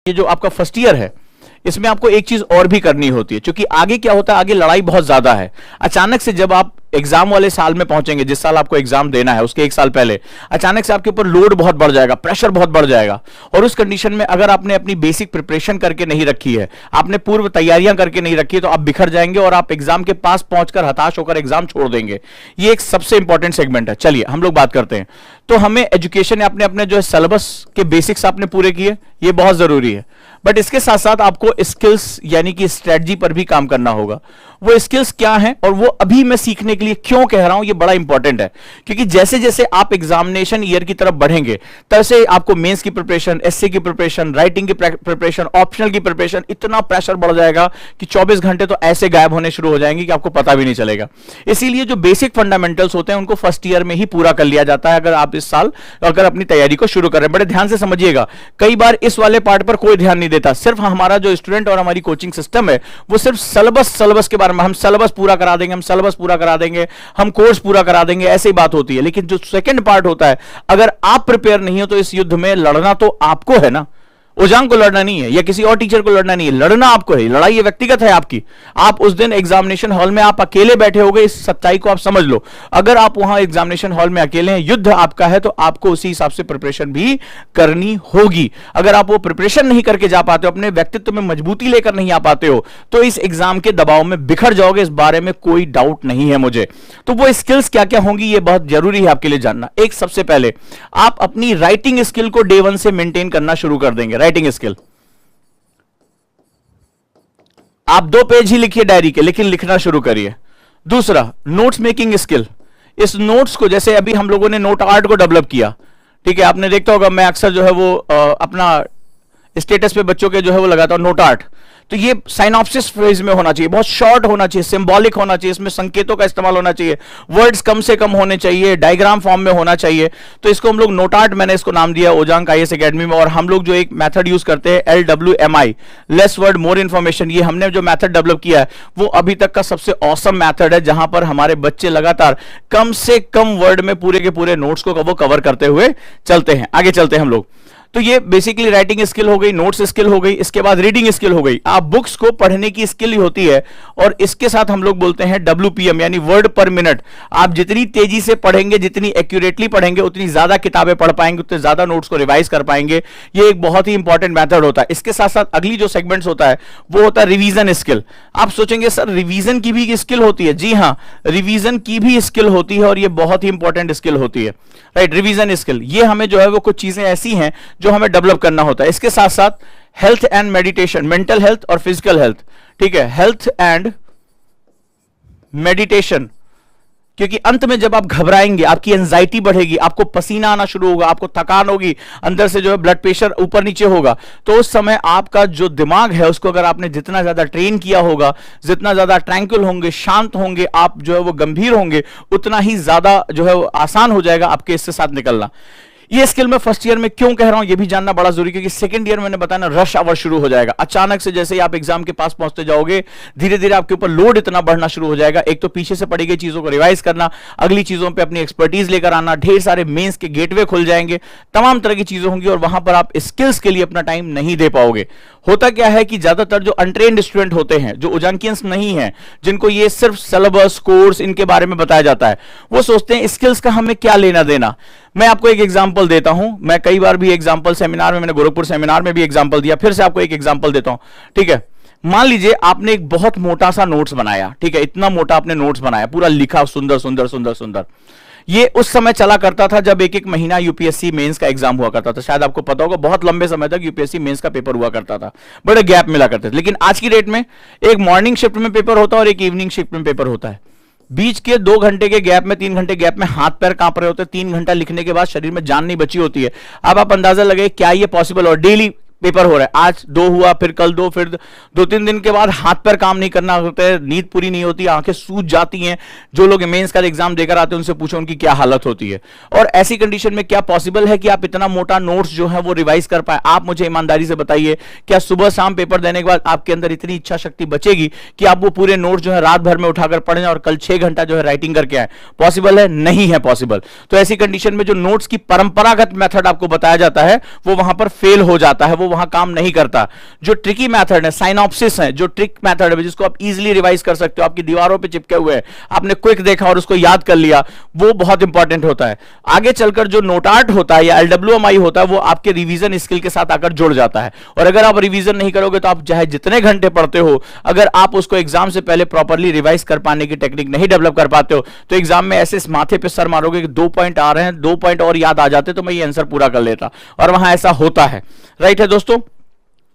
ये जो आपका फर्स्ट ईयर है, इसमें आपको एक चीज और भी करनी होती है, क्योंकि आगे क्या होता है, आगे लड़ाई बहुत ज्यादा है। अचानक से जब आप एग्जाम वाले साल में पहुंचेंगे, जिस साल आपको एग्जाम देना है उसके एक साल पहले अचानक से आपके ऊपर लोड बहुत बढ़ जाएगा, प्रेशर बहुत बढ़ जाएगा। और उस कंडीशन में अगर आपने अपनी बेसिक प्रिपरेशन करके नहीं रखी है, आपने पूर्व तैयारियां करके नहीं रखी है, तो आप बिखर जाएंगे और आप एग्जाम के पास पहुंचकर हताश होकर एग्जाम छोड़ देंगे। ये एक सबसे इंपॉर्टेंट सेगमेंट है। चलिए हम लोग बात करते हैं। तो हमें एजुकेशन अपने अपने जो है सिलेबस के बेसिक्स आपने पूरे किए, ये बहुत जरूरी है, बट इसके साथ साथ आपको स्किल्स यानी कि स्ट्रेटजी पर भी काम करना होगा। वो स्किल्स क्या हैं और वो अभी मैं सीखने के लिए क्यों कह रहा हूं, ये बड़ा इंपॉर्टेंट है, क्योंकि जैसे जैसे आप एग्जामिनेशन ईयर की तरफ बढ़ेंगे तैसे आपको मेंस की प्रिपरेशन, एसए की प्रिपरेशन, राइटिंग की प्रिपरेशन, ऑप्शनल की प्रिपरेशन, इतना प्रेशर बढ़ जाएगा कि 24 घंटे तो ऐसे गायब होने शुरू हो जाएंगे कि आपको पता भी नहीं चलेगा। इसीलिए जो बेसिक फंडामेंटल्स होते हैं उनको फर्स्ट ईयर में ही पूरा कर लिया जाता है, अगर आप इस साल अगर अपनी तैयारी को शुरू करें। बड़े ध्यान से समझिएगा, कई बार इस वाले पार्ट पर कोई ध्यान नहीं देता। सिर्फ हमारा जो स्टूडेंट और हमारी कोचिंग सिस्टम है वो सिर्फ सिलेबस के बारे में, हम सिलेबस पूरा करा देंगे, हम सिलेबस पूरा करा देंगे, हम कोर्स पूरा करा देंगे, ऐसी बात होती है। लेकिन जो सेकंड पार्ट होता है, अगर आप प्रिपेयर नहीं हो तो इस युद्ध में लड़ना तो आपको है ना, ओजांग को लड़ना नहीं है या किसी और टीचर को लड़ना नहीं है, लड़ना आपको है। लड़ाई ये व्यक्तिगत है आपकी। आप उस दिन एग्जामिनेशन हॉल में आप अकेले बैठे होगे, इस सच्चाई को आप समझ लो। अगर आप वहां एग्जामिनेशन हॉल में अकेले हैं, युद्ध आपका है, तो आपको उसी हिसाब से प्रिपरेशन भी करनी होगी। अगर आप वो प्रिपरेशन नहीं करके जा पाते हो, अपने व्यक्तित्व में मजबूती लेकर नहीं आ पाते हो, तो इस एग्जाम के दबाव में बिखर जाओगे, इस बारे में कोई डाउट नहीं है मुझे। तो वो स्किल्स क्या क्या होंगी ये बहुत जरूरी है आपके लिए जानना। एक, सबसे पहले आप अपनी राइटिंग स्किल को डे 1 से मेंटेन करना शुरू कर देंगे। राइटिंग स्किल, आप 2 पेज ही लिखिए डायरी के, लेकिन लिखना शुरू करिए। दूसरा, नोट्स मेकिंग स्किल। इस नोट्स को, जैसे अभी हम लोगों ने नोट आर्ट को डेवलप किया, ठीक है, आपने देखा होगा, मैं अक्सर जो है वो अपना स्टेटस पे बच्चों के जो है वो लगाता हूं नोट आर्ट। तो ये साइनॉप्सिस फेज में होना चाहिए, बहुत शॉर्ट होना चाहिए, सिंबॉलिक होना चाहिए, इसमें संकेतों का इस्तेमाल होना चाहिए, वर्ड्स कम से कम होने चाहिए, डायग्राम फॉर्म में होना चाहिए। तो इसको हम लोग नोट आर्ट, मैंने इसको नाम दिया ओजांग आईएएस एकेडमी में। और हम लोग जो एक मेथड यूज करते हैं LWMI, less word more information, ये हमने जो मेथड डेवलप किया है वो अभी तक का सबसे ऑसम मेथड है, जहां पर हमारे बच्चे लगातार कम से कम वर्ड में पूरे के पूरे नोट्स को वो कवर करते हुए चलते हैं। आगे चलते हैं हम लोग। तो ये बेसिकली राइटिंग स्किल हो गई, नोट्स स्किल हो गई, इसके बाद रीडिंग स्किल हो गई। आप बुक्स को पढ़ने की स्किल ही होती है, और इसके साथ हम लोग बोलते हैं WPM यानी वर्ड पर मिनट। आप जितनी तेजी से पढ़ेंगे, जितनी एक्यूरेटली पढ़ेंगे, उतनी ज्यादा किताबें पढ़ पाएंगे, उतने ज्यादा नोट्स को रिवाइज कर पाएंगे। ये एक बहुत ही इंपॉर्टेंट मेथड होता है। इसके साथ साथ अगली जो सेगमेंट्स होता है वो होता है रिवीजन स्किल। आप सोचेंगे सर रिवीजन की भी स्किल होती है? जी हाँ, रिवीजन की भी स्किल होती है, और ये बहुत ही इंपॉर्टेंट स्किल होती है। राइट, रिवीजन स्किल, ये हमें जो है वो कुछ चीजें ऐसी हैं जो हमें डेवलप करना होता है। इसके साथ साथ health and meditation, mental health और फिजिकल हेल्थ, ठीक है, हेल्थ एंड मेडिटेशन, क्योंकि अंत में जब आप घबराएंगे, आपकी एंजाइटी बढ़ेगी, आपको पसीना आना शुरू होगा, आपको थकान होगी, अंदर से जो है ब्लड प्रेशर ऊपर नीचे होगा, तो उस समय आपका जो दिमाग है उसको अगर आपने जितना ज्यादा ट्रेन किया होगा, जितना ज्यादा ट्रैंक्विल होंगे, शांत होंगे, आप जो है वो गंभीर होंगे, उतना ही ज्यादा जो है वो आसान हो जाएगा आपके इससे साथ निकलना। ये स्किल मैं फर्स्ट ईयर में क्यों कह रहा हूं, ये भी जानना बड़ा जरूरी, क्योंकि सेकंड ईयर मैंने बताया ना, रश आवर शुरू हो जाएगा। अचानक से जैसे ही आप एग्जाम के पास पहुंचते जाओगे, धीरे धीरे आपके ऊपर लोड इतना बढ़ना शुरू हो जाएगा। एक तो पीछे से पड़ी गई चीजों को रिवाइज करना, अगली चीजों पे अपनी एक्सपर्टीज लेकर आना, ढेर सारे मेंस के गेटवे खुल जाएंगे, तमाम तरह की चीजें होंगी, और वहां पर आप स्किल्स के लिए अपना टाइम नहीं दे पाओगे। होता क्या है कि ज्यादातर जो अनट्रेन्ड स्टूडेंट होते हैं, जो उजांकियंस नहीं है, जिनको ये सिर्फ सिलेबस, कोर्स, इनके बारे में बताया जाता है, वो सोचते हैं स्किल्स का हमें क्या लेना देना। मैं आपको एक एग्जांपल देता हूं, मैं कई बार भी एग्जांपल सेमिनार में, मैंने गोरखपुर सेमिनार में भी एग्जांपल दिया, फिर से आपको एक एग्जांपल देता हूं, ठीक है। मान लीजिए आपने एक बहुत मोटा सा नोट्स बनाया, ठीक है, इतना मोटा आपने नोट्स बनाया, पूरा लिखा, सुंदर सुंदर सुंदर सुंदर। ये उस समय चला करता था जब एक एक महीना यूपीएससी मेंस का एग्जाम हुआ करता था। शायद आपको पता होगा, बहुत लंबे समय तक यूपीएससी मेंस का पेपर हुआ करता था, बड़े गैप मिला करते थे। लेकिन आज की डेट में एक मॉर्निंग शिफ्ट में पेपर होता है और एक इवनिंग शिफ्ट में पेपर होता है। बीच के 2 घंटे के गैप में, 3 घंटे गैप में हाथ पैर कांप रहे होते हैं। 3 घंटा लिखने के बाद शरीर में जान नहीं बची होती है। अब आप अंदाजा लगे क्या ये पॉसिबल, और डेली पेपर हो रहा है, आज 2 हुआ, फिर कल 2, फिर 2-3 दिन के बाद हाथ पैर काम नहीं करना होता है, नींद पूरी नहीं होती, आंखें सूज जाती हैं। जो लोग मेंस का एग्जाम देकर आते हैं उनसे पूछो उनकी क्या हालत होती है। और ऐसी कंडीशन में क्या पॉसिबल है कि आप इतना मोटा नोट्स जो है वो रिवाइज कर पाए? आप मुझे ईमानदारी से बताइए, क्या सुबह शाम पेपर देने के बाद आपके अंदर इतनी इच्छा शक्ति बचेगी कि आप वो पूरे नोट्स जो है रात भर में उठाकर पढ़ें और कल 6 घंटा जो है राइटिंग करके आए? पॉसिबल है? नहीं है पॉसिबल। तो ऐसी कंडीशन में जो नोट्स की परंपरागत मेथड आपको बताया जाता है वो वहां पर फेल हो जाता है, वो वो वहां काम नहीं करता। जो ट्रिकी मेथड है, साइनॉप्सिस है, जो ट्रिक मेथड है जिसको आप इजीली रिवाइज कर सकते हो, आपकी दीवारों पे चिपके हुए हैं, आपने क्विक देखा और उसको याद कर लिया, वो बहुत इंपॉर्टेंट होता है। आगे चलकर जो नोट आर्ट होता है या LWMI होता है वो आपके रिवीजन स्किल के साथ आकर जुड़ जाता है। और अगर आप रिवीजन नहीं करोगे तो आप चाहे जितने घंटे पढ़ते हो, अगर आप उसको एग्जाम से पहले प्रॉपर्ली रिवाइज कर पाने की टेक्निक नहीं डेवलप कर पाते हो तो एग्जाम में ऐसे माथे पे सर मारोगे कि 2 पॉइंट आ रहे हैं, 2 पॉइंट और याद आ जाते तो मैं ये आंसर पूरा कर लेता, और वहां ऐसा होता है। राइट है दोस्तों,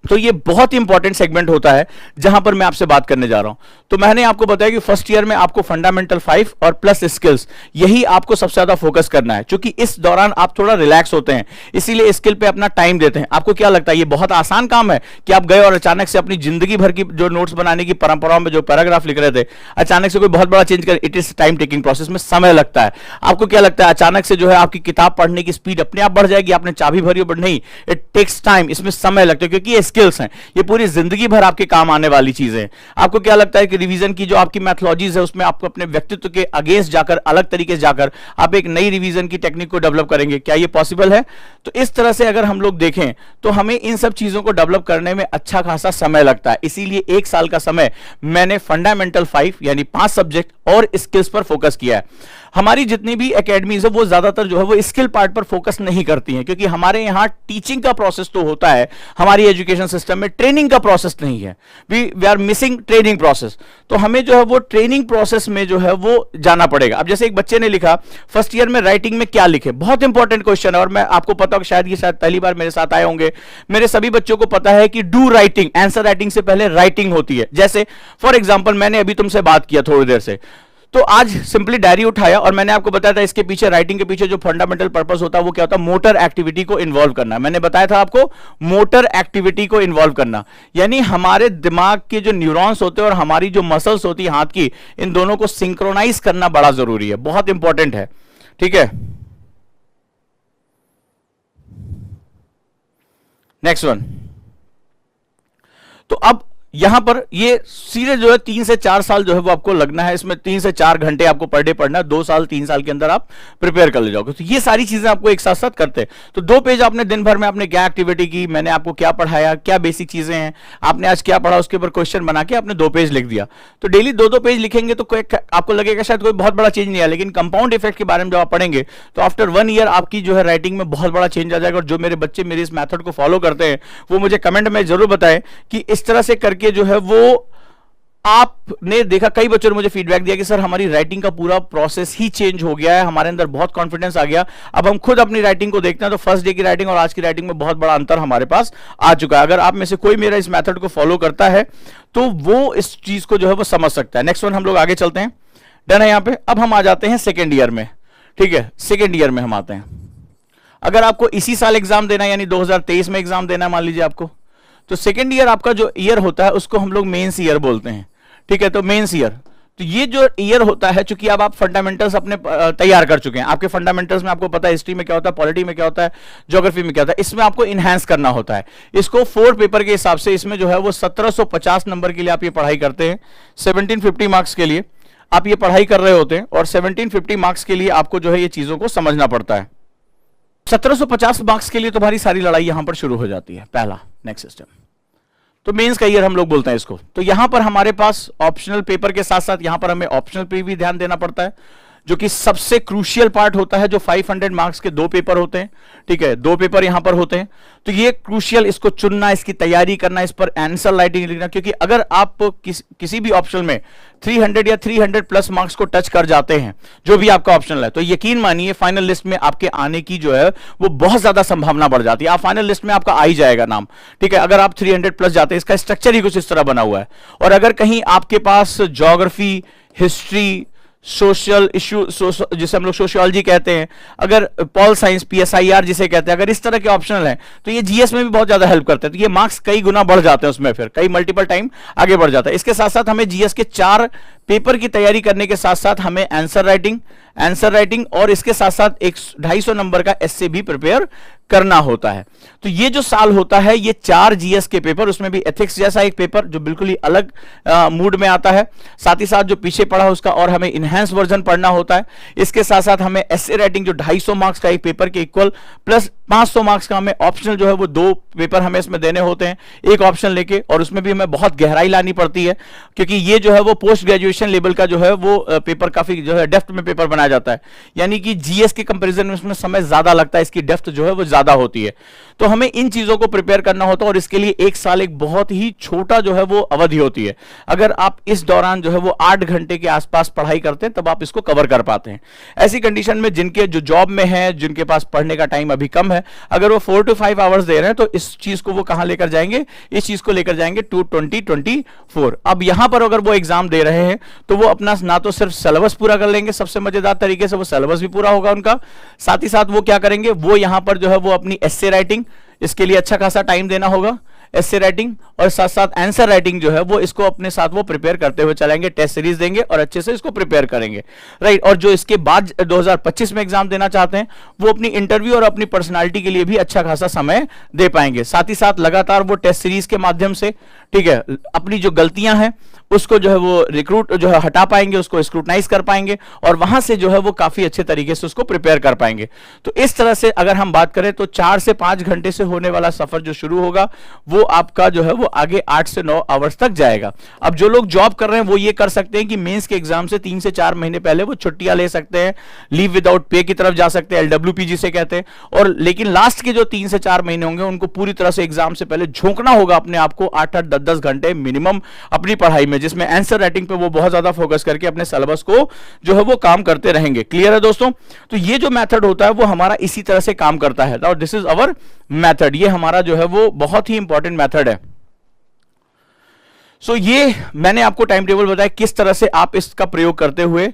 तो ये बहुत इंपॉर्टेंट सेगमेंट होता है जहां पर मैं आपसे बात करने जा रहा हूं। तो मैंने आपको बताया कि फर्स्ट ईयर में आपको फंडामेंटल 5 और प्लस स्किल्स, यही आपको सबसे ज्यादा फोकस करना है, क्योंकि इस दौरान आप थोड़ा रिलैक्स होते हैं, इसीलिए स्किल पे अपना टाइम देते हैं। आपको क्या लगता है ये बहुत आसान काम है कि आप गए और अचानक से अपनी जिंदगी भर की जो नोट्स बनाने की परंपराओं में जो पैराग्राफ लिख रहे थे, अचानक से कोई बहुत बड़ा चेंज कर, it is time taking process, में समय लगता है। आपको क्या लगता है अचानक से जो है आपकी किताब पढ़ने की स्पीड अपने आप बढ़ जाएगी, आपने चाबी भरी हो, नहीं, इट टेक्स टाइम, इसमें समय लगता है, क्योंकि ये स्किल्स हैं, ये पूरी जिंदगी भर आपके काम आने वाली चीजें। आपको क्या लगता है कि रिवीजन की जो आपकी मैथोलॉजीज है उसमें आपको अपने व्यक्तित्व के अगेंस्ट जाकर, अलग तरीके से जाकर आप एक नई रिवीजन की टेक्निक को डेवलप करेंगे, क्या ये पॉसिबल है? तो इस तरह से अगर हम लोग देखें तो हमें इन सब चीजों को डेवलप करने में अच्छा खासा समय लगता है। इसीलिए 1 साल का समय मैंने फंडामेंटल 5 यानी 5 सब्जेक्ट और स्किल्स पर फोकस किया है। हमारी जितनी भी एकेडमीज है वो ज्यादातर जो है वो स्किल पार्ट पर फोकस नहीं करती हैं, क्योंकि हमारे यहाँ टीचिंग का प्रोसेस तो होता है, हमारी एजुकेशन सिस्टम में ट्रेनिंग का प्रोसेस नहीं है। We are missing training process. तो हमें जो है वो ट्रेनिंग प्रोसेस में जो है वो जाना पड़ेगा। अब जैसे एक बच्चे ने लिखा फर्स्ट ईयर में राइटिंग में क्या लिखे, बहुत इंपॉर्टेंट क्वेश्चन है, और मैं आपको पता हो शायद पहली बार मेरे साथ आए होंगे, मेरे सभी बच्चों को पता है कि डू राइटिंग, आंसर राइटिंग से पहले राइटिंग होती है। जैसे फॉर एग्जाम्पल मैंने अभी तुमसे बात किया थोड़ी देर से, तो आज सिंपली डायरी उठाया और मैंने आपको बताया था इसके पीछे, राइटिंग के पीछे जो फंडामेंटल पर्पस होता है वो क्या होता है, मोटर एक्टिविटी को इन्वॉल्व करना। मैंने बताया था आपको मोटर एक्टिविटी को इन्वॉल्व करना, यानी हमारे दिमाग के जो न्यूरॉन्स होते हैं और हमारी जो मसल्स होती है हाथ की, इन दोनों को सिंक्रोनाइज करना बड़ा जरूरी है, बहुत इंपॉर्टेंट है। ठीक है, नेक्स्ट वन। तो अब यहां पर ये सीधे जो है 3 से 4 साल जो है वो आपको लगना है, इसमें 3 से 4 घंटे आपको पर डे पढ़ना है, 2 साल 3 साल के अंदर आप प्रिपेयर कर ले जाओगे। तो ये सारी चीजें आपको एक साथ साथ करते हैं। तो 2 पेज आपने दिन भर में आपने क्या एक्टिविटी की, मैंने आपको क्या पढ़ाया, क्या बेसिक चीजें हैं, आपने आज क्या पढ़ा, उसके ऊपर क्वेश्चन बना के आपने 2 पेज लिख दिया। तो डेली 2-2 पेज लिखेंगे तो आपको लगेगा शायद कोई बहुत बड़ा चेंज नहीं है, लेकिन कंपाउंड इफेक्ट के बारे में जब आप पढ़ेंगे तो आफ्टर 1 ईयर आपकी जो है राइटिंग में बहुत बड़ा चेंज आ जाएगा। और जो मेरे बच्चे मेरे इस मेथड को फॉलो करते हैं वो मुझे कमेंट में जरूर बताएं कि इस तरह से करके जो है वो आपने देखा। कई बच्चों ने मुझे फीडबैक दिया कि सर हमारी राइटिंग का पूरा प्रोसेस ही चेंज हो गया है, हमारे अंदर बहुत कॉन्फिडेंस आ गया, अब हम खुद अपनी राइटिंग को देखते हैं तो फर्स्ट डे की राइटिंग और आज की राइटिंग में बहुत बड़ा अंतर हमारे पास आ चुका है। अगर आप में से कोई मेरा इस मेथड को फॉलो करता है तो वो इस चीज को जो है वो समझ सकता है। नेक्स्ट वन हम लोग आगे चलते हैं, डन है यहां पे। अब हम आ जाते हैं सेकेंड ईयर में। ठीक है, सेकेंड ईयर में हम आते हैं। अगर आपको इसी साल एग्जाम देना है, यानी 2023 में एग्जाम देना है मान लीजिए आपको, तो सेकेंड ईयर आपका जो ईयर होता है उसको हम लोग मेंस ईयर बोलते हैं। ठीक है, तो मेंस ईयर, तो ये जो ईयर होता है, चूंकि अब आप फंडामेंटल्स अपने तैयार कर चुके हैं, आपके फंडामेंटल्स में आपको पता है हिस्ट्री में क्या होता है, पॉलिटी में क्या होता है, ज्योग्राफी में क्या होता है, इसमें आपको इनहैंस करना होता है। इसको 4 पेपर के हिसाब से इसमें जो है वो 1750 नंबर के लिए आप ये पढ़ाई करते हैं, 1750 मार्क्स के लिए आप ये पढ़ाई कर रहे होते हैं, और 1750 मार्क्स के लिए आपको जो है ये चीजों को समझना पड़ता है। 1750 मार्क्स के लिए तुम्हारी सारी लड़ाई यहां पर शुरू हो जाती है। पहला नेक्स्ट सिस्टम, तो मेंस का ईयर हम लोग बोलते हैं इसको। तो यहां पर हमारे पास ऑप्शनल पेपर के साथ साथ यहां पर हमें ऑप्शनल पे भी ध्यान देना पड़ता है, जो कि सबसे क्रूशियल पार्ट होता है, जो 500 मार्क्स के 2 पेपर होते हैं। ठीक है, 2 पेपर यहां पर होते हैं, तो ये क्रूशियल, इसको चुनना, इसकी तैयारी करना, इस पर आंसर राइटिंग लिखना, क्योंकि अगर आप किसी भी ऑप्शनल में 300 या 300 प्लस मार्क्स को टच कर जाते हैं, जो भी आपका ऑप्शनल है, तो यकीन मानिए फाइनल लिस्ट में आपके आने की जो है वो बहुत ज्यादा संभावना बढ़ जाती है। आप फाइनल लिस्ट में आपका आ ही जाएगा नाम। ठीक है, अगर आप 300 प्लस जाते हैं, इसका स्ट्रक्चर ही कुछ इस तरह बना हुआ है। और अगर कहीं आपके पास ज्योग्राफी, हिस्ट्री, सोशल इश्यू, जिसे हम लोग सोशियोलॉजी कहते हैं, अगर पॉल साइंस, PSIR जिसे कहते हैं, अगर इस तरह के ऑप्शनल हैं तो ये जीएस में भी बहुत ज्यादा हेल्प करते हैं। तो ये मार्क्स कई गुना बढ़ जाते हैं उसमें, फिर कई मल्टीपल टाइम आगे बढ़ जाता है। इसके साथ साथ हमें जीएस के 4 पेपर की तैयारी करने के साथ साथ हमें आंसर राइटिंग और इसके साथ साथ 250 नंबर का एस्से भी प्रिपेयर करना होता है। तो ये जो साल होता है, ये 4 जीएस के पेपर, उसमें भी एथिक्स जैसा एक पेपर जो बिल्कुल ही अलग मूड में आता है, साथ ही साथ जो पीछे पढ़ा उसका और हमें इनहैंस वर्जन पढ़ना होता है। इसके साथ साथ हमें एस्से राइटिंग जो 250 मार्क्स का एक पेपर के इक्वल, प्लस 500 मार्क्स का हमें ऑप्शनल जो है वो 2 पेपर हमें इसमें देने होते हैं, एक ऑप्शन लेके, और उसमें भी हमें बहुत गहराई लानी पड़ती है, क्योंकि ये जो है वो पोस्ट ग्रेजुएशन लेवल का जो है वो पेपर काफी जो है डेप्थ में पेपर बनाया जाता है, यानी कि जीएस के कंपैरिजन में इसमें समय ज्यादा लगता है, इसकी डेप्थ जो है वो ज्यादा होती है। तो हमें इन चीजों को प्रिपेयर करना होता है, और इसके लिए 1 साल एक बहुत ही छोटा जो है वो अवधि होती है। अगर आप इस दौरान जो है वो 8 घंटे के आसपास पढ़ाई करते हैं तब आप इसको कवर कर पाते हैं। ऐसी कंडीशन में जिनके जो जॉब में है, जिनके पास पढ़ने का टाइम अभी कम है, अगर वो 4 to 5 आवर्स दे रहे हैं तो इस चीज को वो कहां लेकर जाएंगे, इस चीज को लेकर जाएंगे टू 2024। अब यहां पर अगर वो एग्जाम दे रहे हैं तो वो अपना ना तो सिर्फ सिलेबस पूरा कर लेंगे, सबसे मजेदार तरीके से वो सिलेबस भी पूरा होगा उनका, साथ ही साथ वो क्या करेंगे, वो यहां पर जो है वो अपनी एस्से राइटिंग, इसके लिए अच्छा खासा टाइम देना होगा, एस्से राइटिंग, और साथ साथ आंसर राइटिंग जो है वो इसको अपने साथ वो प्रिपेयर करते हुए चलेंगे, टेस्ट सीरीज देंगे और अच्छे से इसको प्रिपेयर करेंगे, राइट। और जो इसके बाद 2025 में एग्जाम देना चाहते हैं वो अपनी इंटरव्यू और अपनी पर्सनालिटी के लिए भी अच्छा खासा समय दे पाएंगे। साथ ही साथ लगातार वो टेस्ट सीरीज के माध्यम से, ठीक है, अपनी जो गलतियां हैं उसको जो है वो रिक्रूट जो है हटा पाएंगे, उसको स्क्रूटनाइज कर पाएंगे, और वहां से जो है वो काफी अच्छे तरीके से उसको प्रिपेयर कर पाएंगे। तो इस तरह से अगर हम बात करें तो 4 से 5 घंटे से होने वाला सफर जो शुरू होगा वो आपका जो है वो आगे 8 से 9 आवर्स तक जाएगा। अब जो लोग जॉब कर रहे हैं वो ये कर सकते हैं कि मेंस के एग्जाम से 3 से 4 महीने पहले वो छुट्टियां ले सकते हैं, लीव विदाउट पे की तरफ जा सकते हैं, LWPG से कहते हैं, और लेकिन लास्ट के जो 3 से 4 महीने होंगे उनको पूरी तरह से एग्जाम से पहले झोंकना होगा अपने आप को 8-8, 10-10 घंटे मिनिमम अपनी पढ़ाई में, जिसमें आंसर राइटिंग पे वो बहुत ज्यादा फोकस करके अपने सिलेबस को जो है वो काम करते रहेंगे। क्लियर है दोस्तों? तो ये जो मेथड होता है वो हमारा इसी तरह से काम करता है, और दिस इज अवर मेथड, ये हमारा जो है वो बहुत ही इंपॉर्टेंट मेथड है। सो ये मैंने आपको टाइम टेबल बताया किस तरह से आप इसका प्रयोग करते हुए,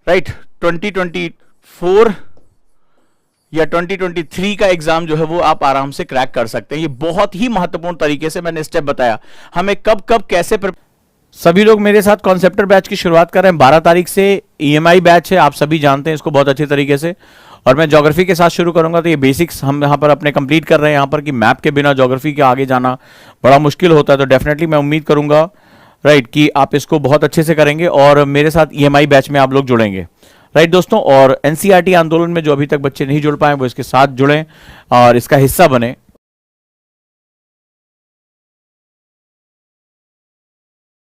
राइट, 2024 या 2023 का एग्जाम जो है वो आप आराम से क्रैक कर सकते हैं। ये बहुत ही महत्वपूर्ण तरीके से मैंने स्टेप बताया, हमें कब कब कैसे। सभी लोग मेरे साथ कॉन्सेप्टर बैच की शुरुआत कर रहे हैं, 12 तारीख से EMI बैच है, आप सभी जानते हैं इसको बहुत अच्छे तरीके से, और मैं ज्योग्राफी के साथ शुरू करूंगा। तो ये बेसिक्स हम यहाँ पर अपने कंप्लीट कर रहे हैं यहाँ पर, कि मैप के बिना ज्योग्राफी के आगे जाना बड़ा मुश्किल होता है। तो डेफिनेटली मैं उम्मीद करूंगा, राइट, कि आप इसको बहुत अच्छे से करेंगे और मेरे साथ EMI बैच में आप लोग जुड़ेंगे, राइट दोस्तों। और NCERT आंदोलन में जो अभी तक बच्चे नहीं जुड़ पाए वो इसके साथ जुड़ें और इसका हिस्सा बने।